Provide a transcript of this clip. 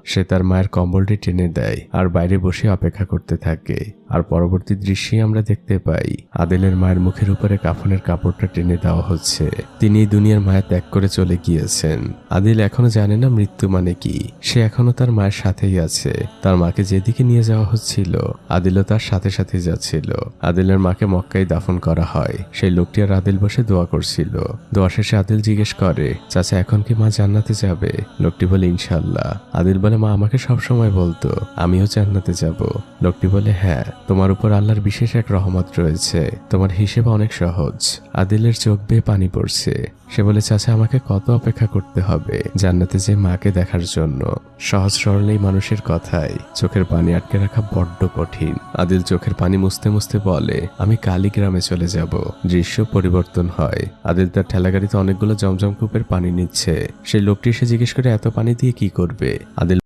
সে তার মায়ের কম্বলটি টেনে দেয় আর বাইরে বসে অপেক্ষা করতে থাকে। আর পরবর্তী দৃশ্যে আমরা দেখতে পাই আদিলের মায়ের মুখের উপরে কাফনের কাপড়টা টেনে দেওয়া হচ্ছে। তিনি এই দুনিয়ার মায়া ত্যাগ করে চলে গিয়েছেন। আদিল এখনো জানে না মৃত্যু মানে কি। সে এখনো তার মায়ের সাথেই আছে। তার মাকে যেদিকে নিয়ে যাওয়া হচ্ছিল আদিলও তার সাথে সাথে যাচ্ছিল। আদিলের মাকে মক্কায় দাফন করা হয়। সেই লোকটি আর আদিল বসে দোয়া করছিল। দোয়া শেষে আদিল জিজ্ঞেস করে, চাচা এখন কি মা জান্নাতে যাবে? লোকটি বলে, ইনশাল্লাহ। আদিল বলে, মা আমাকে সবসময় বলতো আমিও জান্নাতে যাব। লোকটি বলে, হ্যাঁ, তোমার উপর আল্লাহর বিশেষ এক রহমত রয়েছে, তোমার হিসেব অনেক সহজ। আদিলের চোখ বেয়ে পানি পড়ছে। সে বলে, চাচা আমাকে কত অপেক্ষা করতে হবে জান্নাতে যে মাকে দেখার জন্য? সহজ সরল এই মানুষের কথায় চোখের পানি আটকে রাখা বড্ড কঠিন। আদিল চোখের পানি মুছতে মুছতে বলে, আমি কালীগ্রামে চলে যাব। দৃশ্য পরিবর্তন হয়। আদিল তার ঠেলাগাড়িতে অনেকগুলো জমজম কূপের পানি নিচ্ছে। সেই লোকটি এসে জিজ্ঞেস করে, এত পানি দিয়ে কি করবে? আদিল